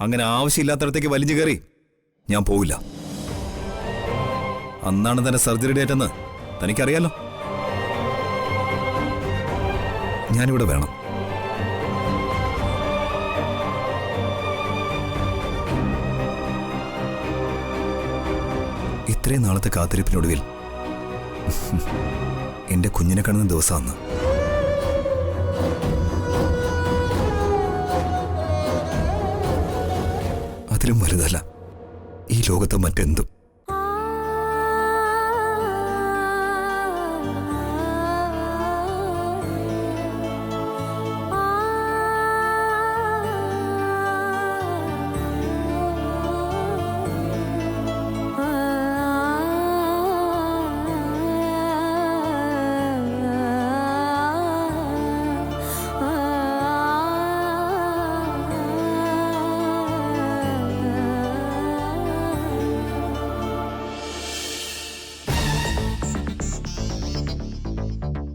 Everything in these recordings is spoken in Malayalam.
അങ്ങനെ ആവശ്യമില്ലാത്തടത്തേക്ക് വലിഞ്ഞു കയറി ഞാൻ പോവില്ല. അന്നാണ് തന്റെ സർജറി ഡേറ്റ് എന്ന് തനിക്കറിയാലോ. ഞാനിവിടെ വേണം. ഇത്രയും നാളത്തെ കാത്തിരിപ്പിനൊടുവിൽ എന്റെ കുഞ്ഞിനെ കാണുന്ന ദിവസമാണ്. അതിലും വലുതല്ല ഈ ലോകത്തെ മറ്റെന്തും.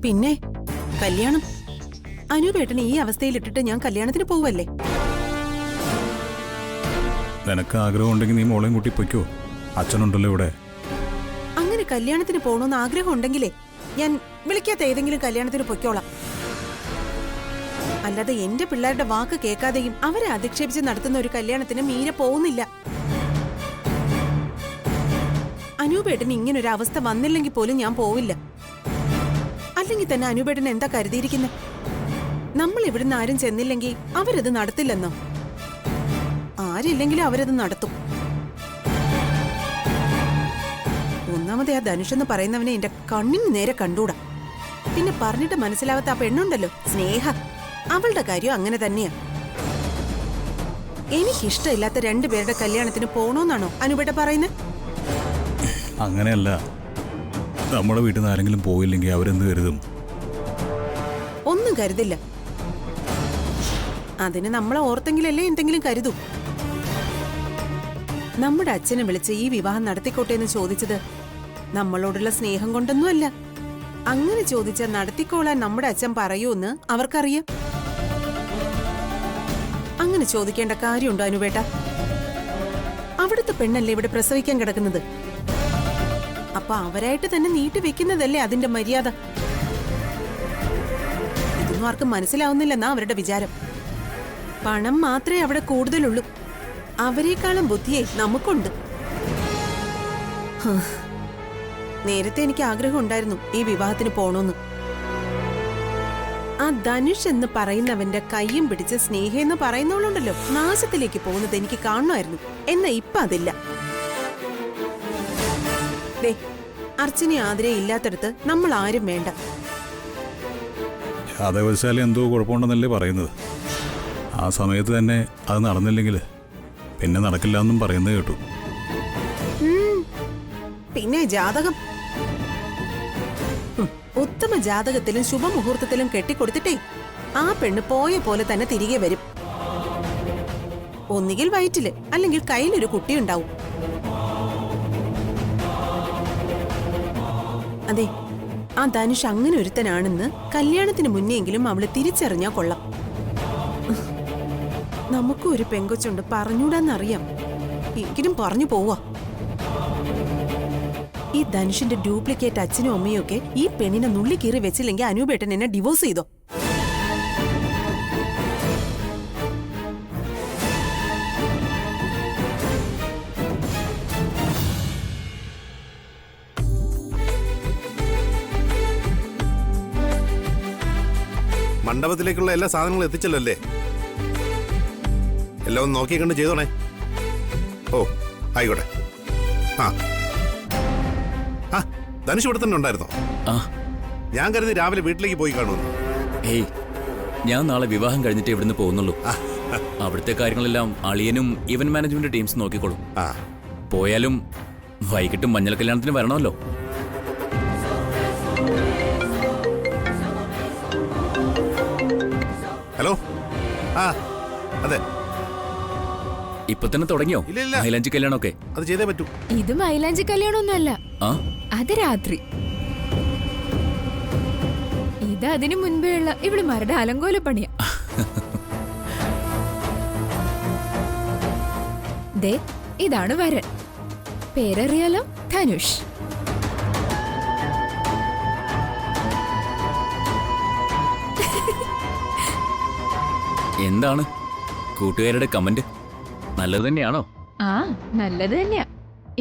പിന്നെ കല്യാണം അനുപേട്ടനെ ഈ അവസ്ഥയിലിട്ടിട്ട് ഞാൻ കല്യാണത്തിന് പോവല്ലേ? നിനക്ക് ആഗ്രഹം ഉണ്ടെങ്കിൽ നീ മോളെയും കൂട്ടി പൊയ്ക്കോ, അച്ഛനുണ്ടല്ലോ ഇവിടെ. അങ്ങനെ കല്യാണത്തിന് പോകണമെന്ന് ആഗ്രഹം ഉണ്ടെങ്കിലേ ഞാൻ വിളിക്കാത്ത ഏതെങ്കിലും കല്യാണത്തിന് പൊയ്ക്കോളാം. അല്ലാതെ എന്റെ പിള്ളേരുടെ വാക്ക് കേൾക്കാതെയും അവരെ അധിക്ഷേപിച്ച് നടത്തുന്ന ഒരു കല്യാണത്തിന് മീര പോകുന്നില്ല. അനുപേട്ടന് ഇങ്ങനൊരു അവസ്ഥ വന്നില്ലെങ്കിൽ പോലും ഞാൻ പോവില്ല. അല്ലെങ്കിൽ തന്നെ അനുപേട്ടൻ എന്താ കരുതിയിരിക്കുന്നത്? നമ്മൾ ഇവിടുന്ന് ആരും ചെന്നില്ലെങ്കിൽ അവരത് നടത്തില്ലെന്നോ? ആരില്ലെങ്കിലും അവരത് നടത്തും. ഒന്നാമത് ആ ധനുഷ് എന്ന് പറയുന്നവനെ എന്റെ കണ്ണിന് നേരെ കണ്ടൂടാ. പിന്നെ പറഞ്ഞിട്ട് മനസ്സിലാവാത്ത ആ പെണ്ണുണ്ടല്ലോ സ്നേഹ, അവളുടെ കാര്യം അങ്ങനെ തന്നെയാ. എനിക്കിഷ്ടമില്ലാത്ത രണ്ടുപേരുടെ കല്യാണത്തിന് പോണോന്നാണോ അനുപേട്ട പറയുന്നത്? അങ്ങനെയല്ല, നമ്മുടെ വീട്ടിൽ നിന്ന് ആരെങ്കിലും പോയില്ലെങ്കിൽ അവരെന്ത് കരുതും? ഒന്നും കരുതില്ല. അതിന് നമ്മളെ ഓർത്തെങ്കിലല്ലേ എന്തെങ്കിലും കരുതൂ. നമ്മുടെ അച്ഛനെ വിളിച്ച് ഈ വിവാഹം നടത്തിക്കോട്ടെ എന്ന് ചോദിച്ചത് നമ്മളോടുള്ള സ്നേഹം കൊണ്ടൊന്നുമല്ല. അങ്ങനെ ചോദിച്ചാൽ നടത്തിക്കോളാൻ നമ്മുടെ അച്ഛൻ പറയൂന്ന് അവർക്കറിയാം. അങ്ങനെ ചോദിക്കേണ്ട കാര്യമുണ്ടോ അനുപേട്ട? അവിടുത്തെ പെണ്ണല്ലേ ഇവിടെ പ്രസവിക്കാൻ കിടക്കുന്നത്. അപ്പൊ അവരായിട്ട് തന്നെ നീട്ടി വെക്കുന്നതല്ലേ അതിന്റെ മര്യാദ. ഇതൊന്നും ആർക്കും മനസ്സിലാവുന്നില്ലെന്നാ അവരുടെ വിചാരം. പണം മാത്രമേ അവിടെ കൂടുതലുള്ളൂ. അവരെക്കാളും ബുദ്ധിയെ നമുക്കുണ്ട്. നേരത്തെ എനിക്ക് ആഗ്രഹം ഉണ്ടായിരുന്നു ഈ വിവാഹത്തിന് പോണോന്ന്. ആ ധനുഷ് എന്ന് പറയുന്നവന്റെ കയ്യും പിടിച്ച് സ്നേഹ എന്ന് പറയുന്നവളുണ്ടല്ലോ നാശത്തിലേക്ക് പോകുന്നത് എനിക്ക് കാണണമായിരുന്നു. എന്നാ ഇപ്പൊ അതില്ല. അർച്ചന ആതിരെ ഇല്ലാത്തടത്ത് നമ്മൾ ആരും വേണ്ട. യാദവശാലം എന്തോ കുഴപ്പമുണ്ടെന്നല്ലേ പറയുന്നത്. ആ സമയത്ത് തന്നെ അത് നടന്നില്ലെങ്കിൽ പിന്നെ നടക്കില്ല എന്നും പറയുന്നത് കേട്ടു. പിന്നെ ജാതകം, ഉത്തമ ജാതകത്തിലും ശുഭമുഹൂർത്തത്തിലും കെട്ടിക്കൊടുത്തിട്ടേ ആ പെണ്ണ് പോയ പോലെ തന്നെ തിരികെ വരും. ഒന്നുകിൽ വയറ്റില് അല്ലെങ്കിൽ കയ്യിലൊരു കുട്ടിയുണ്ടാവും. അതെ, ആ ധനുഷ് അങ്ങനെ ഒരുത്തനാണെന്ന് കല്യാണത്തിന് മുന്നെങ്കിലും അവള് തിരിച്ചറിഞ്ഞാ കൊള്ളാം. നമുക്കും ഒരു പെങ്കൊച്ചുണ്ട്, പറഞ്ഞൂടാന്നറിയാം. എങ്കിലും പറഞ്ഞു പോവാ. ഈ ധനുഷിന്റെ ഡ്യൂപ്ലിക്കേറ്റ് അച്ഛനും അമ്മയും ഒക്കെ ഈ പെണ്ണിനെ നുള്ളിക്കീറി വെച്ചില്ലെങ്കിൽ അനുപേട്ടൻ എന്നെ ഡിവോഴ്സ് ചെയ്തോ? മണ്ഡപത്തിലേക്കുള്ള എല്ലാ സാധനങ്ങളും എത്തിച്ചല്ലോ അല്ലേ? എല്ലാം ഒന്ന് നോക്കി കണ്ട് ചെയ്തോണേ. ഓ ആയിക്കോട്ടെ. ആ ധനുഷ് ഇവിടെ തന്നെ ഉണ്ടായിരുന്നോ? ഞാൻ കരുതി രാവിലെ വീട്ടിലേക്ക് പോയി കാണുമെന്ന്. ഏയ്, ഞാൻ നാളെ വിവാഹം കഴിഞ്ഞിട്ട് ഇവിടുന്ന് പോകുന്നുള്ളൂ. അവിടുത്തെ കാര്യങ്ങളെല്ലാം അളിയനും ഇവന്റ് മാനേജ്മെന്റ് ടീംസ് നോക്കിക്കോളും. പോയാലും വൈകിട്ട് മഞ്ഞൾ കല്യാണത്തിന് വരണമല്ലോ. ഹലോ. അതെ, ഇപ്പൊ തന്നെ തുടങ്ങിയോ മൈലാഞ്ചി കല്യാണമൊക്കെ? അത് ചെയ്തേ പറ്റൂ. ഇത് മൈലാഞ്ചി കല്യാണമൊന്നുമല്ല, അത് രാത്രി. ഇത് അതിനു മുൻപേ ഉള്ള ഇവളുമാരുടെ അലങ്കോല പണിയാ. ദേ ഇതാണ് വരൻ. പേരറിയാലോ, ധനുഷ്. എന്താണ് കൂട്ടുകാരുടെ കമന്റ്? നല്ലത് തന്നെയാണോ? ആ, നല്ലത് തന്നെയാ.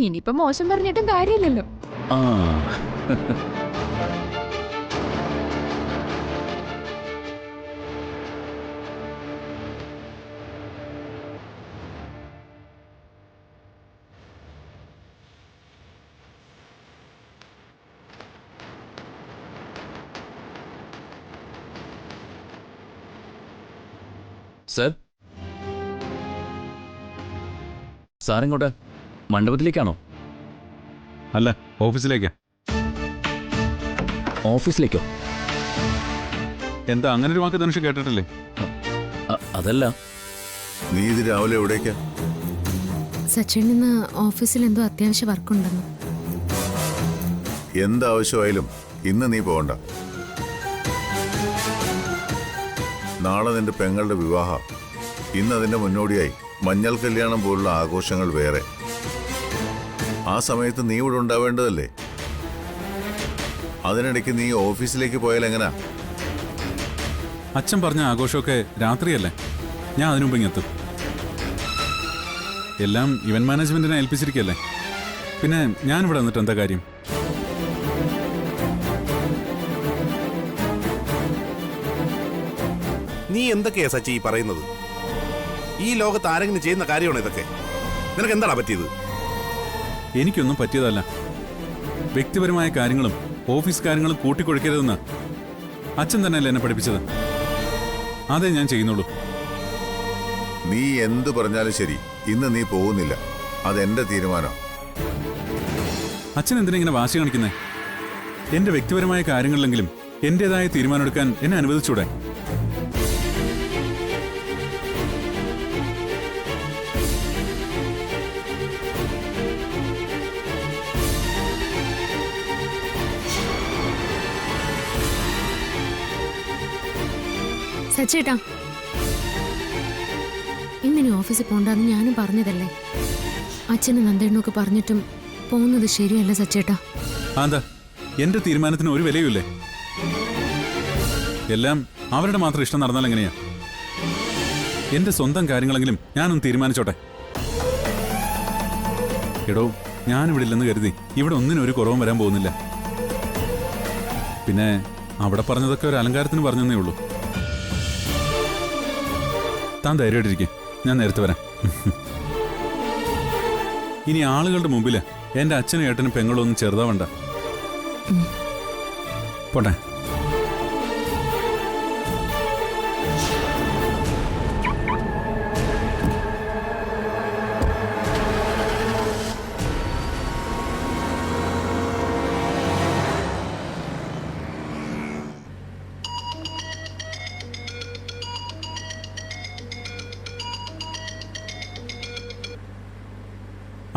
ഇനിയിപ്പോ മോശം പറഞ്ഞിട്ടും കാര്യമില്ലല്ലോ. ആ സർ, സാറിങ്ങോട്ട് മണ്ഡപത്തിലേക്കാണോ? അല്ല, ഓഫീസിലേക്കാ. ഓഫീസിലേക്കോ? എന്താ അങ്ങനെ ഒരു വാക്ക് ധനുഷ് കേട്ടിട്ടില്ലേ? അതല്ല. നീ ഇത് രാവിലെ എവിടേക്കാ? സച്ചിൻ ഇന്ന് ഓഫീസിൽ എന്തോ അത്യാവശ്യ വർക്കുണ്ടെന്ന്. എന്താവശ്യമായാലും ഇന്ന് നീ പോകണ്ട. നാളെ നിന്റെ പെങ്ങളുടെ വിവാഹം. ഇന്ന് അതിന്റെ മുന്നോടിയായി മഞ്ഞൾ കല്യാണം പോലുള്ള ആഘോഷങ്ങൾ വേറെ. ആ സമയത്ത് നീ ഇവിടെ ഉണ്ടാവേണ്ടതല്ലേ? അതിനിടയ്ക്ക് നീ ഓഫീസിലേക്ക് പോയാൽ എങ്ങനാ? അച്ഛൻ പറഞ്ഞ ആഘോഷമൊക്കെ രാത്രിയല്ലേ, ഞാൻ അതിനുമുമ്പ് ഇങ്ങെത്തും. എല്ലാം ഇവന്റ് മാനേജ്മെന്റിനെ ഏൽപ്പിച്ചിരിക്കല്ലേ, പിന്നെ ഞാനിവിടെ വന്നിട്ട് എന്താ കാര്യം? നീ എന്തൊക്കെയാ സച്ചി ഈ പറയുന്നത്? ഈ ലോകത്ത് ആരെങ്കിലും ചെയ്യുന്ന കാര്യമാണോ ഇതൊക്കെ? നിനക്ക് എന്താടാ പറ്റിയത്? എനിക്കൊന്നും പറ്റിയതല്ല. വ്യക്തിപരമായ കാര്യങ്ങളും ഓഫീസ് കാര്യങ്ങളും കൂട്ടിക്കൊടുക്കരുതെന്ന് അച്ഛൻ തന്നെയല്ലേ എന്നെ പഠിപ്പിച്ചത്. അതേ ഞാൻ ചെയ്യുന്നുള്ളൂ. നീ എന്തു പറഞ്ഞാലും ശരി, ഇന്ന് നീ പോകുന്നില്ല. അതെന്റെ തീരുമാനം. അച്ഛൻ എന്തിനാ ഇങ്ങനെ വാശി കാണിക്കുന്നേ? എന്റെ വ്യക്തിപരമായ കാര്യങ്ങളിലെങ്കിലും എന്റേതായ തീരുമാനമെടുക്കാൻ എന്നെ അനുവദിച്ചൂടെ? സച്ചേട്ടാ, ഇന്നിനി ഓഫീസിൽ പോണ്ടെന്ന് ഞാനും പറഞ്ഞതല്ലേ. അച്ഛനും നന്ദേണ്ണൊക്കെ പറഞ്ഞിട്ടും പോകുന്നത് ശരിയല്ല സച്ചേട്ടാ. എന്താ, എന്റെ തീരുമാനത്തിന് ഒരു വിലയുമില്ലേ? എല്ലാം അവരുടെ മാത്രം ഇഷ്ടം നടന്നാൽ എങ്ങനെയാ? എന്റെ സ്വന്തം കാര്യങ്ങളെങ്കിലും ഞാനൊന്ന് തീരുമാനിച്ചോട്ടെ. എടോ, ഞാനിവിടെ ഇല്ലെന്ന് കരുതി ഇവിടെ ഒന്നിനും ഒരു കുറവും വരാൻ പോകുന്നില്ല. പിന്നെ അവിടെ പറഞ്ഞതൊക്കെ ഒരു അലങ്കാരത്തിന് പറഞ്ഞതേ ഉള്ളൂ. താൻ ധൈര്യമായിട്ടിരിക്കും, ഞാൻ നേരത്തെ വരാം. ഇനി ആളുകളുടെ മുമ്പില് എന്റെ അച്ഛനും ഏട്ടനും പെങ്ങളും ഒന്നും ചെറുതാവണ്ട. പോട്ടെ.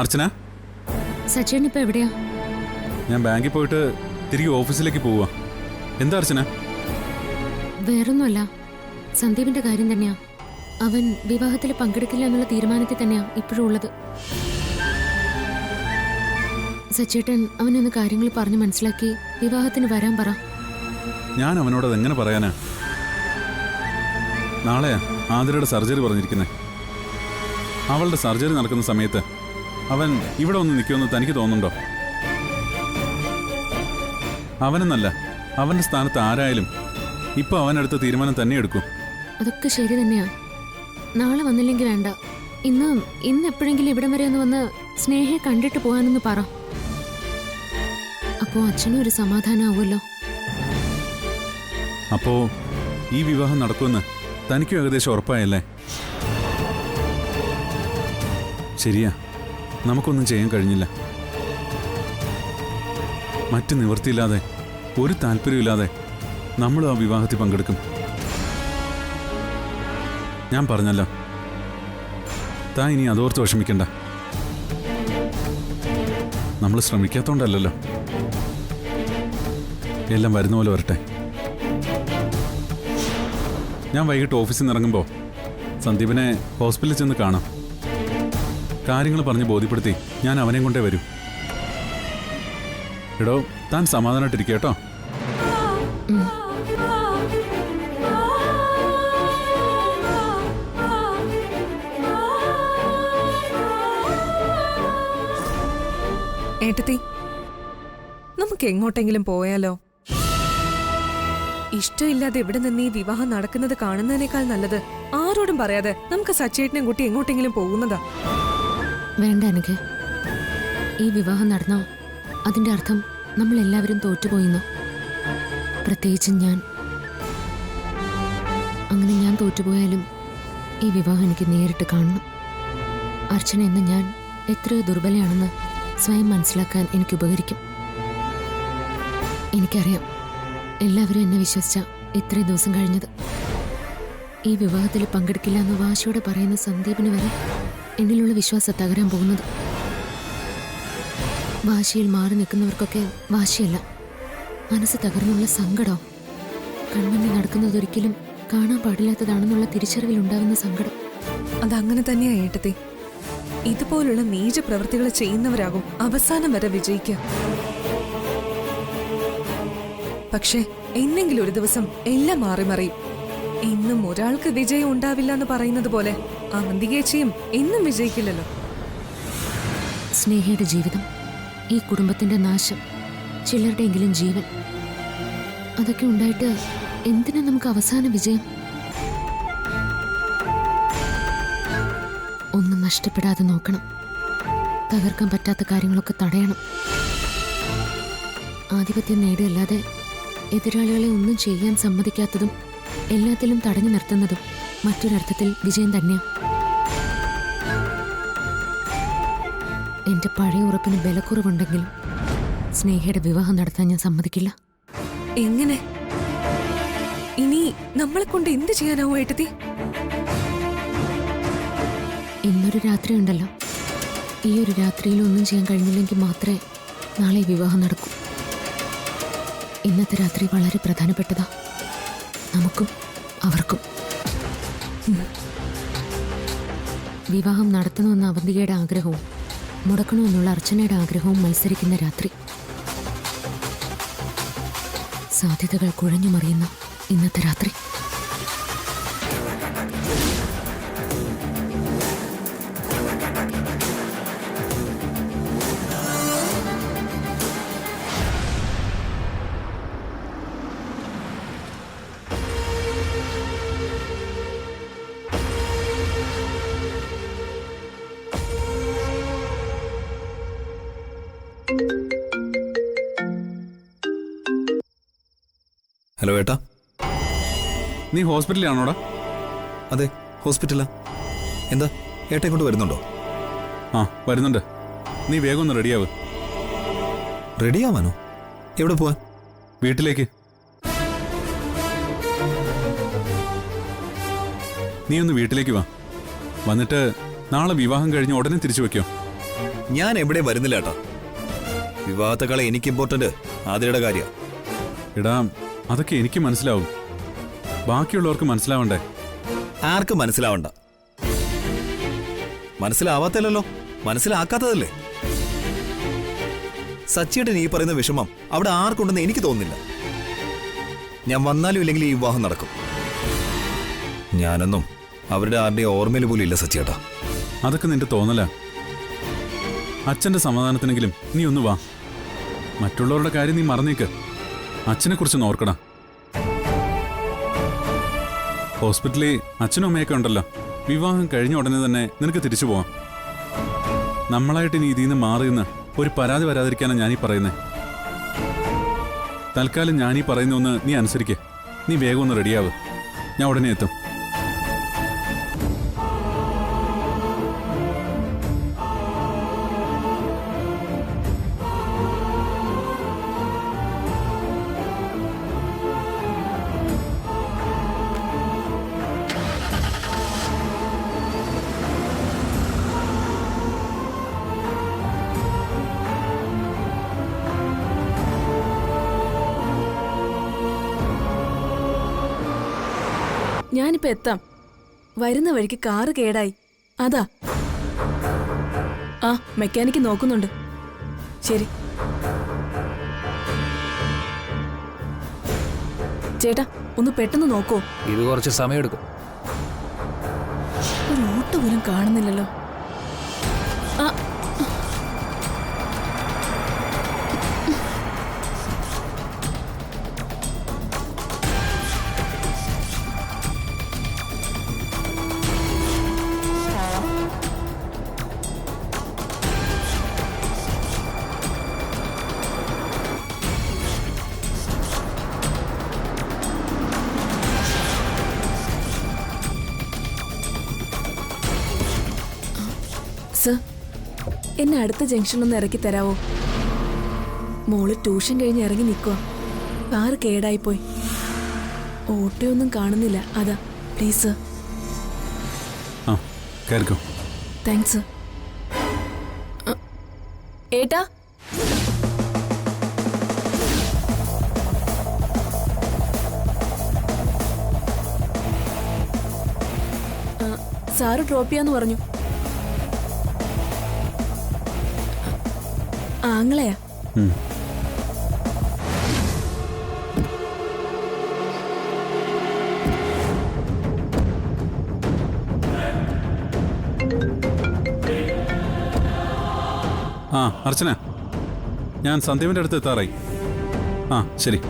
അർച്ചന, സച്ചേട്ടൻ ഇപ്പൊ എവിടെയാ? ഞാൻ ബാങ്കിൽ പോയിട്ട് തിരികെ ഓഫീസിലേക്ക് പോവാ. എന്താ അർച്ചന? വേറൊന്നുമല്ല, സന്ദീപിന്റെ കാര്യം തന്നെയാ. അവൻ വിവാഹത്തിൽ പങ്കെടുക്കില്ല എന്നുള്ള തീരുമാനത്തിൽ തന്നെയാ ഇപ്പോഴും ഉള്ളത്. സച്ചേട്ടൻ അവനൊന്ന് കാര്യങ്ങൾ പറഞ്ഞു മനസ്സിലാക്കി വിവാഹത്തിന് വരാൻ പറ. ഞാൻ അവനോട് അതെങ്ങനെ പറയാനാ? നാളെയാ ആതിരയുടെ സർജറി പറഞ്ഞിരിക്കുന്നേ. അവളുടെ സർജറി നടക്കുന്ന സമയത്ത് അവൻ ഇവിടെ ഒന്ന് നിൽക്കുമെന്ന് തനിക്ക് തോന്നുന്നുണ്ടോ? അവനെന്നല്ല, അവന്റെ സ്ഥാനത്ത് ആരായാലും ഇപ്പൊ അവനെടുത്ത തീരുമാനം തന്നെ എടുക്കൂ. അതൊക്കെ ശരി തന്നെയാ. നാളെ വന്നില്ലെങ്കിൽ വേണ്ട, ഇന്ന് എപ്പോഴെങ്കിലും ഇവിടം വരെ ഒന്ന് വന്ന് സ്നേഹയെ കണ്ടിട്ട് പോകാനൊന്ന് പറ. അപ്പോ അച്ഛനും ഒരു സമാധാനാവുമല്ലോ. അപ്പോ ഈ വിവാഹം നടക്കുമെന്ന് തനിക്കും ഏകദേശം ഉറപ്പായല്ലേ? ശരിയാ, നമുക്കൊന്നും ചെയ്യാൻ കഴിഞ്ഞില്ല. മറ്റ് നിവൃത്തിയില്ലാതെ, ഒരു താല്പര്യമില്ലാതെ നമ്മൾ ആ വിവാഹത്തിൽ പങ്കെടുക്കും. ഞാൻ പറഞ്ഞല്ലോ, താൻ ഇനി അതോർത്ത് വിഷമിക്കണ്ട. നമ്മൾ ശ്രമിക്കാത്തോണ്ടല്ലോ. എല്ലാം വരുന്ന പോലെ വരട്ടെ. ഞാൻ വൈകിട്ട് ഓഫീസിൽ നിന്ന് ഇറങ്ങുമ്പോൾ സന്ദീപിനെ ഹോസ്പിറ്റലിൽ ചെന്ന് കാണാം. കാര്യങ്ങൾ പറഞ്ഞ് ബോധ്യപ്പെടുത്തി ഞാൻ അവനെയും കൊണ്ടേ വരൂ. എടോ, താൻ സമാധാനമായിട്ടിരിക്കുക കേട്ടോ. ഏട്ടത്തി, നമുക്ക് എങ്ങോട്ടെങ്കിലും പോയാലോ? ഇഷ്ടമില്ലാതെ ഇവിടെ നിന്ന് ഈ വിവാഹം നടക്കുന്നത് കാണുന്നതിനേക്കാൾ നല്ലത് ആരോടും പറയാതെ നമുക്ക് സച്ചേട്ടനെ കൂട്ടി എങ്ങോട്ടെങ്കിലും പോകുന്നതാ. വേണ്ട എനിക്ക്. ഈ വിവാഹം നടന്ന അതിന്റെ അർത്ഥം നമ്മൾ എല്ലാവരും തോറ്റുപോയിന്നോ? പ്രത്യേകിച്ചും ഞാൻ. അങ്ങനെ ഞാൻ തോറ്റുപോയാലും ഈ വിവാഹം എനിക്ക് നേരിട്ട് കാണണം. അർച്ചന എന്ന ഞാൻ എത്രയോ ദുർബലയാണെന്ന് സ്വയം മനസ്സിലാക്കാൻ എനിക്ക് ഉപകരിക്കും. എനിക്കറിയാം എല്ലാവരും എന്നെ വിശ്വസിച്ച ഇത്രയും ദിവസം കഴിഞ്ഞത്. ഈ വിവാഹത്തിൽ പങ്കെടുക്കില്ല എന്ന് വാശിയോടെ പറയുന്ന സന്ദീപിന് വരെ എന്നിലുള്ള വിശ്വാസം തകരാൻ പോകുന്നത്. വാശിയിൽ മാറി നിൽക്കുന്നവർക്കൊക്കെ വാശിയല്ല, മനസ്സ് തകർന്നുള്ള സങ്കടം. കൺമുന്നിൽ നടക്കുന്നതൊരിക്കലും കാണാൻ പാടില്ലാത്തതാണെന്നുള്ള തിരിച്ചറിവിലുണ്ടാകുന്ന സങ്കടം. അതങ്ങനെ തന്നെയാ ഏട്ടത്തി. ഇതുപോലുള്ള നീച പ്രവൃത്തികൾ ചെയ്യുന്നവരാകും അവസാനം വരെ വിജയിക്കുക. പക്ഷേ എന്നെങ്കിലും ഒരു ദിവസം എല്ലാം മാറി മറിയും. എന്നും ഒരാൾക്ക് വിജയം ഉണ്ടാവില്ല എന്ന് പറയുന്നത് പോലെ അവന്തികേച്ചിയും എന്നും വിജയിക്കില്ലല്ലോ. സ്നേഹയുടെ ജീവിതം, ഈ കുടുംബത്തിന്റെ നാശം, ചിലരുടെയെങ്കിലും ജീവൻ, അതൊക്കെ ഉണ്ടായിട്ട് എന്തിനാ നമുക്ക് അവസാന വിജയം? ഒന്നും നഷ്ടപ്പെടാതെ നോക്കണം. തകർക്കാൻ പറ്റാത്ത കാര്യങ്ങളൊക്കെ തടയണം. ആധിപത്യം നേടുകയല്ലാതെ എതിരാളികളെ ഒന്നും ചെയ്യാൻ സമ്മതിക്കാത്തതും എല്ലാത്തിലും തടഞ്ഞു നിർത്തുന്നതും മറ്റൊരർത്ഥത്തിൽ വിജയം തന്നെയാണ്. എന്റെ പഴയ ഉറപ്പിന് ബലക്കുറവുണ്ടെങ്കിലും സ്നേഹയുടെ വിവാഹം നടത്താൻ ഞാൻ സമ്മതിക്കില്ല. എങ്ങനെ? ഇനി നമ്മളെ കൊണ്ട് എന്ത് ചെയ്യാനാവോ ഏട്ടത്തി? ഇന്നൊരു രാത്രി ഉണ്ടല്ലോ, ഈ ഒരു രാത്രിയിൽ ഒന്നും ചെയ്യാൻ കഴിഞ്ഞില്ലെങ്കിൽ മാത്രമേ നാളെ വിവാഹം നടക്കൂ. ഇന്നത്തെ രാത്രി വളരെ പ്രധാനപ്പെട്ടതാ, നമുക്കും അവർക്കും. വിവാഹം നടത്തണമെന്ന അവന്തികയുടെ ആഗ്രഹവും മുടക്കണമെന്നുള്ള അർച്ചനയുടെ ആഗ്രഹവും മത്സരിക്കുന്ന രാത്രി. സാധ്യതകൾ കുഴഞ്ഞു മറിയുന്ന ഇന്നത്തെ രാത്രി. ഹലോ ഏട്ടാ. നീ ഹോസ്പിറ്റലിലാണോടാ? അതെ, ഹോസ്പിറ്റലാ. എന്താ, ഏട്ടാ ഇങ്ങോട്ട് വരുന്നുണ്ടോ? ആ, വരുന്നുണ്ട്. നീ വേഗം ഒന്ന് റെഡിയാവ്. റെഡിയാവാനോ? എവിടെ പോവാൻ? വീട്ടിലേക്ക്. നീ ഒന്ന് വീട്ടിലേക്ക് വാ. വന്നിട്ട് നാളെ വിവാഹം കഴിഞ്ഞ് ഉടനെ തിരിച്ചു വെക്കോ. ഞാൻ എവിടെ വരുന്നില്ല ഏട്ടാ. വിവാഹത്തെക്കാളെ എനിക്ക് ഇമ്പോർട്ടന്റ് ആതിരയുടെ കാര്യം. എടാ, അതൊക്കെ എനിക്ക് മനസ്സിലാവും. ബാക്കിയുള്ളവർക്ക് മനസ്സിലാവണ്ടേ? ആർക്ക് മനസ്സിലാവണ്ട? മനസ്സിലാവാത്തല്ലോ, മനസ്സിലാക്കാത്തതല്ലേ. സച്ചിയേട്ടൻ ഈ പറയുന്ന വിഷമം അവിടെ ആർക്കുണ്ടെന്ന് എനിക്ക് തോന്നുന്നില്ല. ഞാൻ വന്നാലും ഇല്ലെങ്കിൽ ഈ വിവാഹം നടക്കും. ഞാനൊന്നും അവരുടെ ആരുടെയും ഓർമ്മയിൽ പോലും ഇല്ല സച്ചിയേട്ടാ. അതൊക്കെ നിന്റെ തോന്നല. അച്ഛന്റെ സമാധാനത്തിനെങ്കിലും നീ ഒന്ന് വാ. മറ്റുള്ളവരുടെ കാര്യം നീ മറന്നേക്ക്. അച്ഛനെ കുറിച്ച് ഓർക്കടാ. ഹോസ്പിറ്റലിൽ അച്ഛനും അമ്മയൊക്കെ ഉണ്ടല്ലോ. വിവാഹം കഴിഞ്ഞ ഉടനെ തന്നെ നിനക്ക് തിരിച്ചു പോവാം. നമ്മളായിട്ട് നീ ഇതിൽ നിന്ന് മാറിയെന്ന് ഒരു പരാതി വരാതിരിക്കാനാണ് ഞാനീ പറയുന്നത്. തൽക്കാലം ഞാനീ പറയുന്ന ഒന്ന് നീ അനുസരിക്കേ. നീ വേഗം ഒന്ന് റെഡിയാവ്. ഞാൻ ഉടനെ എത്തും. ഞാനിപ്പോ എത്താം. വരുന്ന വഴിക്ക് കാറ് കേടായി, അതാ. ആ മെക്കാനിക്ക് നോക്കുന്നുണ്ട്. ശരി ചേട്ടാ, ഒന്ന് പെട്ടെന്ന് നോക്കോ. ഇത് കുറച്ച് സമയമെടുക്കും. ഒരു ഓട്ടോ പോലും കാണുന്നില്ലല്ലോ. ആ സർ, എന്നെ അടുത്ത ജംഗ്ഷനിലൊന്ന് ഇറക്കി തരാവോ? മോള് ട്യൂഷൻ കഴിഞ്ഞ് ഇറങ്ങി നിൽക്കുക. കാറ് കേടായിപ്പോയി. ഓട്ടോയൊന്നും കാണുന്നില്ല. അതാ, പ്ലീസ് സർ. ആ കയറിക്കോ. Thanks sir. ഏട്ടാ, സാറ് ഡ്രോപ്പ് ചെയ്യാന്ന് പറഞ്ഞു. ആങ്ങളെയാ? ഉം. ആ അർച്ചന, ഞാൻ സന്ധ്യവിൻ്റെ അടുത്ത് എത്താറായി. ആ ശരി.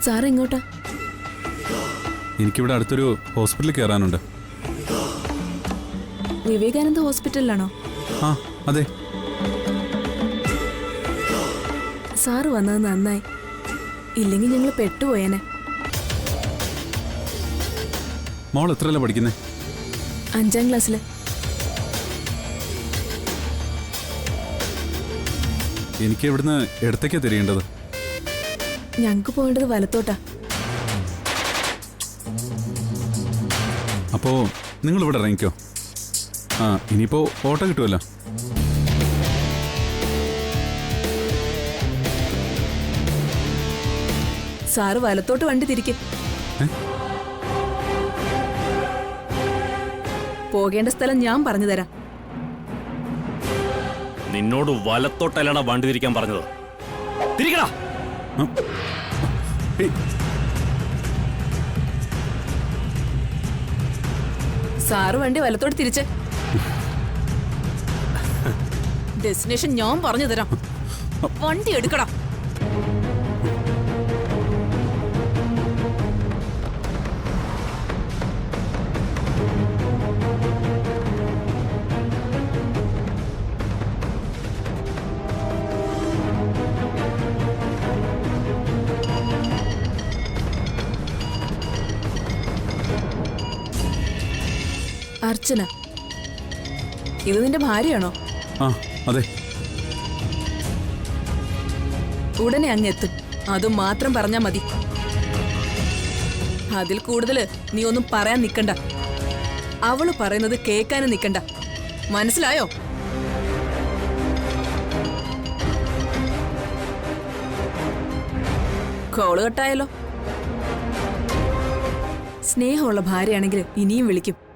സാർ എങ്ങോട്ടാ? എനിക്കിവിടെ അടുത്തൊരു ഹോസ്പിറ്റലിൽ കയറാനുണ്ട്. വിവേകാനന്ദ ഹോസ്പിറ്റലിലാണോ? ആ അതെ. സാറ് വന്നത് നന്നായി. ഇല്ലെങ്കിൽ ഞങ്ങൾ പെട്ടുപോയേനെ. മോൾ എത്രയല്ല പഠിക്കുന്നേ? 5ാം ക്ലാസ്സില്. എനിക്ക് ഇവിടുന്ന് ഇടത്തേക്കാണ് തിരിയേണ്ടത്. ഞങ്ങക്ക് പോകേണ്ടത് വലത്തോട്ടാ. അപ്പോൾ നിങ്ങൾ ഇവിടെ ഇറങ്ങിക്കോ. ആ ഇനിയിപ്പോൾ ഓട്ടോ കിട്ടുമല്ലോ. സാറ് വലത്തോട്ട് വണ്ടി തിരിക്കും. പോകേണ്ട സ്ഥലം ഞാൻ പറഞ്ഞു തരാം. നിന്നോട് വലത്തോട്ടല്ലടാ വണ്ടി തിരിക്കാൻ പറഞ്ഞത്. തിരിക്കടാ. സാറ് വണ്ടി വലത്തോട്ട് തിരിച്ച്. ഡെസ്റ്റിനേഷൻ ഞാൻ പറഞ്ഞു തരാം. വണ്ടി എടുക്കടാ. അർച്ചന, ഇത് നിന്റെ ഭാര്യയാണോ? ആ അതെ. ഉടനെ അങ്ങെത്തും, അതും മാത്രം പറഞ്ഞാ മതി. അതിൽ കൂടുതല് നീ ഒന്നും പറയാൻ നിക്കണ്ട. അവള് പറയുന്നത് കേൾക്കാനും നിക്കണ്ട. മനസ്സിലായോ? കോള് കട്ടായല്ലോ. സ്നേഹമുള്ള ഭാര്യയാണെങ്കിൽ ഇനിയും വിളിക്കും.